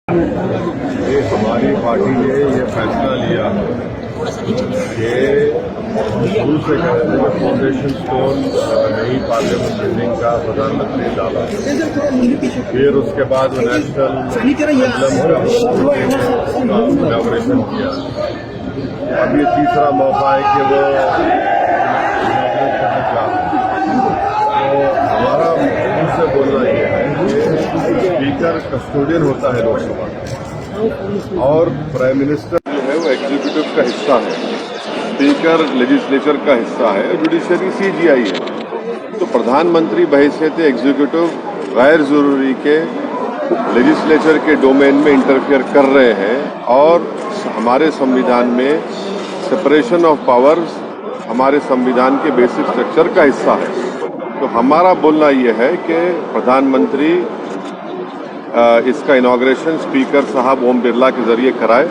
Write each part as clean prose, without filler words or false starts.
ये हमारी पार्टी ने ये फैसला लिया कि शुरू से फाउंडेशन स्टोन नई पार्लियामेंट बिल्डिंग का प्रधानमंत्री डाला, फिर उसके बाद नेशनल इनॉग्रेशन किया। अब ये तीसरा मौका है कि वो इनॉग्रेट करना चाहते हैं। तो हमारा मुंह से बोलना ये है कि स्पीकर कस्टोडियन होता है लोकसभा का, और प्राइम मिनिस्टर जो है वो एग्जीक्यूटिव का हिस्सा है, स्पीकर लेजिस्लेचर का हिस्सा है, जुडिशरी सीजीआई है। तो प्रधानमंत्री बहैसियत एग्जीक्यूटिव गैर जरूरी के लेजिस्लेचर के डोमेन में इंटरफियर कर रहे हैं, और हमारे संविधान में सेपरेशन ऑफ पावर्स हमारे संविधान के बेसिक स्ट्रक्चर का हिस्सा है। तो हमारा बोलना यह है कि प्रधानमंत्री इसका इनॉग्रेशन स्पीकर साहब ओम बिरला के जरिए कराए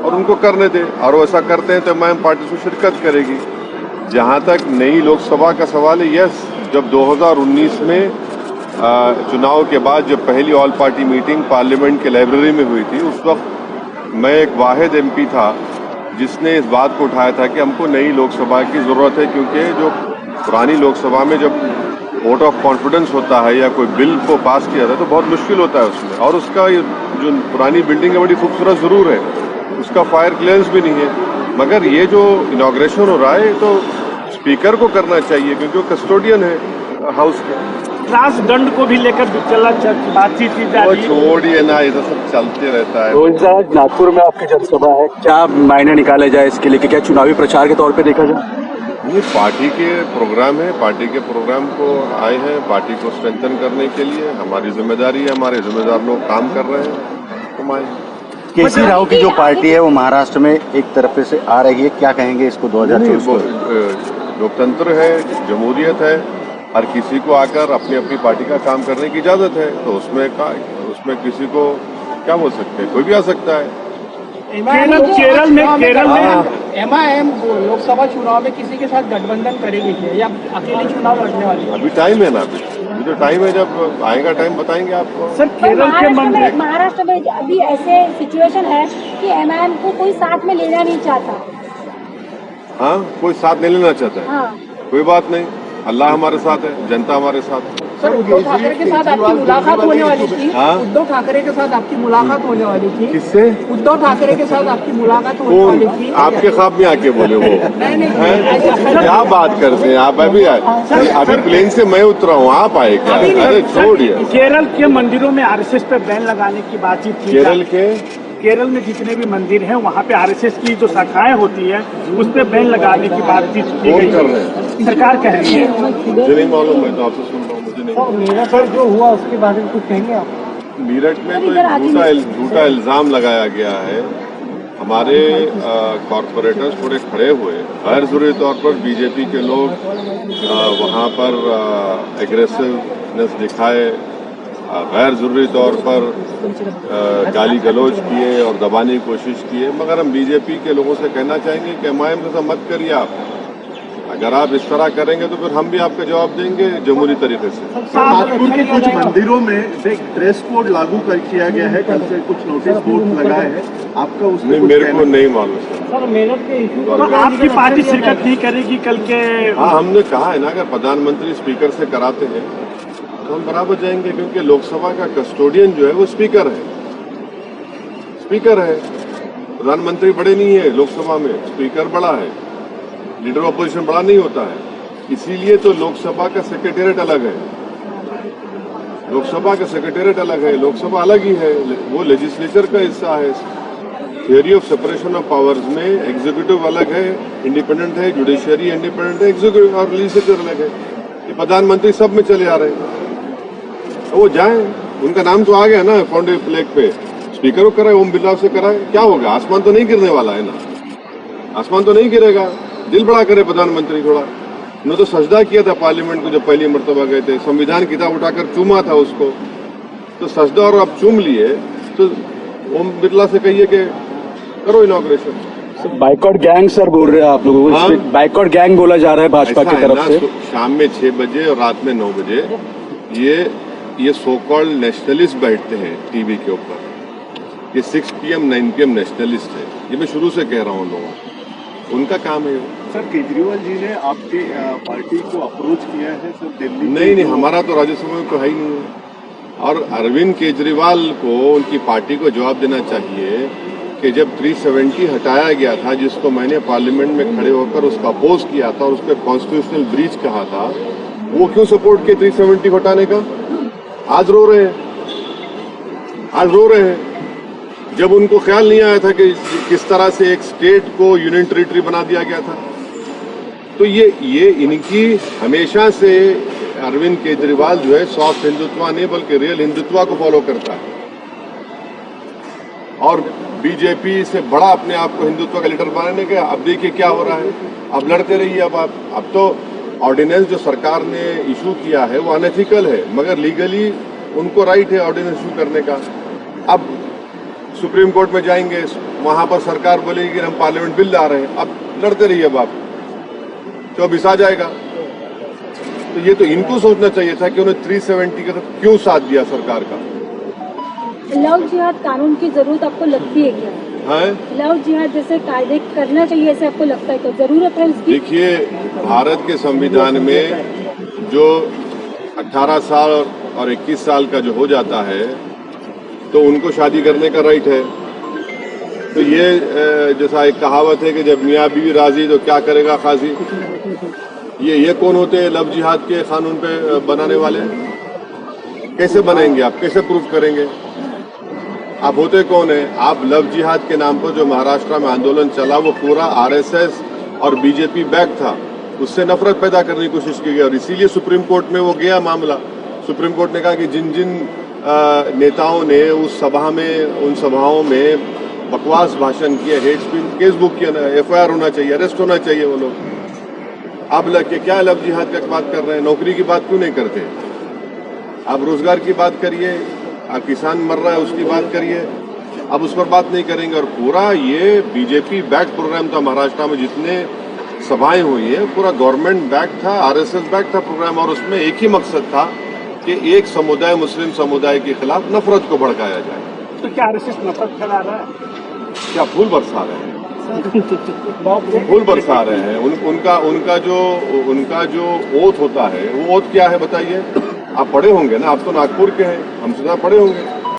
और उनको करने दे, और ऐसा करते हैं तो मैं पार्टी से शिरकत करेगी। जहां तक नई लोकसभा का सवाल है, यस, जब 2019 में चुनाव के बाद जब पहली ऑल पार्टी मीटिंग पार्लियामेंट के लाइब्रेरी में हुई थी, उस वक्त मैं एक वाहिद एमपी था जिसने इस बात को उठाया था कि हमको नई लोकसभा की जरूरत है, क्योंकि जो पुरानी लोकसभा में जब वोट ऑफ कॉन्फिडेंस होता है या कोई बिल को पास किया जाता है तो बहुत मुश्किल होता है उसमें, और उसका जो पुरानी बिल्डिंग है बड़ी खूबसूरत जरूर है, उसका फायर क्लियरेंस भी नहीं है, मगर ये जो इनॉग्रेशन हो रहा है तो स्पीकर को करना चाहिए क्योंकि वो कस्टोडियन है हाउस के। राजदंड को भी लेकर बातचीत की जा रही है। छोड़िए ना, ये तो सब चलते रहता है। नागपुर में आपकी जनसभा है, क्या मायने निकाले जाए इसके लिए कि क्या चुनावी प्रचार के तौर पे देखा जाए? ये पार्टी के प्रोग्राम है, पार्टी के प्रोग्राम को आए हैं, पार्टी को स्ट्रेंथन करने के लिए हमारी जिम्मेदारी है, हमारे जिम्मेदार लोग काम कर रहे हैं, हम आए। केसी राव की जो पार्टी है वो महाराष्ट्र में एक तरफ से आ रही है, क्या कहेंगे इसको 2024 को? लोकतंत्र है, जमहूरियत है, हर किसी को आकर अपनी अपनी पार्टी का काम करने की इजाजत है, तो उसमें किसी को क्या बोल सकते हैं, कोई भी आ सकता है। केरल में एमआईएम लोकसभा चुनाव में किसी के साथ गठबंधन करेगी या अकेले चुनाव लड़ने वाली है? अभी टाइम है ना, अभी तो टाइम है, जब आएगा टाइम बताएंगे आपको। सर केरल के महाराष्ट्र में अभी ऐसे सिचुएशन है कि एमआईएम को कोई साथ में लेना नहीं चाहता। हाँ, कोई साथ नहीं लेना चाहता है। हाँ। कोई बात नहीं, अल्लाह हमारे साथ है, जनता हमारे साथ है। सर, उद्धव ठाकरे के साथ आपकी मुलाकात होने वाली थी। उद्धव ठाकरे के साथ आपकी मुलाकात होने वाली थी। किससे? उद्धव ठाकरे के साथ आपकी मुलाकात होने वाली थी। आपके ख्वाब में आके बोले वो? नहीं, क्या बात करते हैं आप? अभी प्लेन से मैं उतरा हूँ, आप आए क्या? अरे छोड़िए। केरल के मंदिरों में आरएसएस पे बैन लगाने की बातचीत थी। केरल में जितने भी मंदिर हैं वहाँ पे आरएसएस की जो शाखाएं होती है उस पे बैन लगाने की बातचीत की गई है, सरकार कह रही है। मुझे नहीं मालूम, मैं तो आपसे सुन रहा हूँ, मुझे नहीं। मेरठ पर जो हुआ उसके बारे में कुछ कहेंगे आप? मेरठ में तो एक झूठा इल्जाम लगाया गया है, हमारे कॉरपोरेटर्स थोड़े खड़े हुए, गैर जरूरी तौर पर बीजेपी के लोग वहाँ पर एग्रेसिवनेस दिखाए, गैर जरूरी तौर पर गाली गलौज किए और दबाने की कोशिश किए, मगर हम बीजेपी के लोगों से कहना चाहेंगे कि एमआईएम के साथ मत करिए आप। अगर आप इस तरह करेंगे तो फिर हम भी आपका जवाब देंगे जमहूरी तरीके से। नागपुर के कुछ मंदिरों में ड्रेस कोड लागू किया गया है, कल से कुछ नोटिस बोर्ड लगाए हैं, आपका उसमें मेरे को नहीं मालूम सर। मेरठ के इशू तो आपकी पार्टी शिरकत नहीं करेगी कल के? हाँ, हमने कहा है ना, अगर प्रधानमंत्री स्पीकर से कराते हैं तो हम बराबर जाएंगे, क्योंकि लोकसभा का कस्टोडियन जो है वो स्पीकर है। स्पीकर है, प्रधानमंत्री बड़े नहीं है लोकसभा में, स्पीकर बड़ा है, लीडर ऑपोजिशन बड़ा नहीं होता है, इसीलिए तो लोकसभा का सेक्रेटेरिएट अलग है, लोकसभा का सेक्रेटेरिएट अलग है, लोकसभा अलग ही है, वो लेजिस्लेचर का हिस्सा है। Theory of separation of powers में एग्जीक्यूटिव अलग है, इंडिपेंडेंट है, जुडिशियरी इंडिपेंडेंट है, एग्जीक्यूटिव और लेजिस्लेचर अलग है। ये प्रधानमंत्री सब में चले आ रहे हैं, तो वो जाए, उनका नाम तो आ गया ना फाउंडेशन फ्लैग पे, स्पीकर को कराए, ओम बिरला से कराए, क्या होगा? आसमान तो नहीं गिरने वाला है ना, आसमान तो नहीं गिरेगा। दिल बड़ा करे प्रधानमंत्री थोड़ा। उन्होंने तो सजदा किया था पार्लियामेंट को जब पहली मर्तबा गए थे, संविधान किताब उठाकर चूमा था उसको, तो सजदा और अब चूम लिए, तो ओम बिरला से कहिए कि करो इनॉग्रेशन। बाइकआउट गैंग सर बोल रहे हैं आप लोगों को? बाइकआउट गैंग बोला जा रहा है भाजपा की तरफ से। शाम में 6 बजे और रात में 9 बजे ये सो कॉल्ड नेशनलिस्ट बैठते हैं टीवी के ऊपर, ये 6 PM 9 PM नेशनलिस्ट है, ये मैं शुरू से कह रहा हूँ लोगों को, उनका काम है। सर केजरीवाल जी ने आपके पार्टी को अप्रोच किया है सर दिल्ली? नहीं, हमारा तो राज्यसभा में तो है ही नहीं है। और अरविंद केजरीवाल को उनकी पार्टी को जवाब देना चाहिए कि जब 370 हटाया गया था, जिसको मैंने पार्लियामेंट में खड़े होकर उसका अपोज किया था और उस पर कॉन्स्टिट्यूशनल ब्रीच कहा था, वो क्यों सपोर्ट किए 370 हटाने का? आज रो रहे हैं। जब उनको ख्याल नहीं आया था कि किस तरह से एक स्टेट को यूनियन टेरिटरी बना दिया गया था। तो ये इनकी हमेशा से अरविंद केजरीवाल जो है सॉफ्ट हिंदुत्व नहीं बल्कि रियल हिंदुत्व को फॉलो करता है और बीजेपी से बड़ा अपने आप को हिंदुत्व का लीडर बनाने का। अब देखिए क्या हो रहा है, अब लड़ते रहिए। अब तो ऑर्डिनेंस जो सरकार ने इशू किया है वो अनएथिकल है, मगर लीगली उनको राइट है ऑर्डिनेंस इशू करने का। अब सुप्रीम कोर्ट में जाएंगे, वहां पर सरकार बोलेगी कि हम पार्लियामेंट बिल ला रहे हैं। अब लड़ते रहिए, अब आप 24 आ जाएगा। तो ये तो इनको सोचना चाहिए था कि उन्हें 370 का क्यों साथ दिया सरकार का। लव जिहाद कानून की जरूरत आपको लगती है क्या? है लव जिहाद जैसे कायदे करना चाहिए ऐसे आपको लगता है तो जरूरत है उसकी? देखिए, भारत के संविधान में जो 18 साल और 21 साल का जो हो जाता है तो उनको शादी करने का राइट है। तो ये जैसा एक कहावत है कि जब मियाँ बीवी राजी तो क्या करेगा खाजी। ये कौन होते हैं लव जिहाद के कानून पे बनाने वाले? कैसे बनाएंगे आप, कैसे प्रूफ करेंगे? आप होते कौन है? आप लव जिहाद के नाम पर जो महाराष्ट्र में आंदोलन चला वो पूरा RSS और बीजेपी बैक था, उससे नफरत पैदा करने की कोशिश की गई और इसीलिए सुप्रीम कोर्ट में वो गया मामला। सुप्रीम कोर्ट ने कहा कि जिन जिन नेताओं ने उस सभा में उन सभाओं में बकवास भाषण किया, हेट स्पीच, केस बुक किया, FIR होना चाहिए, अरेस्ट होना चाहिए वो लोग। अब लग के क्या लव जिहाद का बात कर रहे हैं? नौकरी की बात क्यों नहीं करते? आप रोजगार की बात करिए, आप किसान मर रहा है उसकी बात करिए, अब उस पर बात नहीं करेंगे। और पूरा ये बीजेपी बैक प्रोग्राम था महाराष्ट्र में, जितने सभाएं हुई है पूरा गवर्नमेंट बैक था, RSS बैक था प्रोग्राम और उसमें एक ही मकसद था कि एक समुदाय मुस्लिम समुदाय के खिलाफ नफरत को भड़काया जाए। तो क्या RSS नफरत फैला रहा है? क्या फूल बरसा रहे हैं? फूल बरसा रहे हैं। उनका जो ओथ होता है वो ओथ क्या है बताइए? आप पढ़े होंगे ना, आप तो नागपुर के हैं, हमसे ज़्यादा पढ़े होंगे।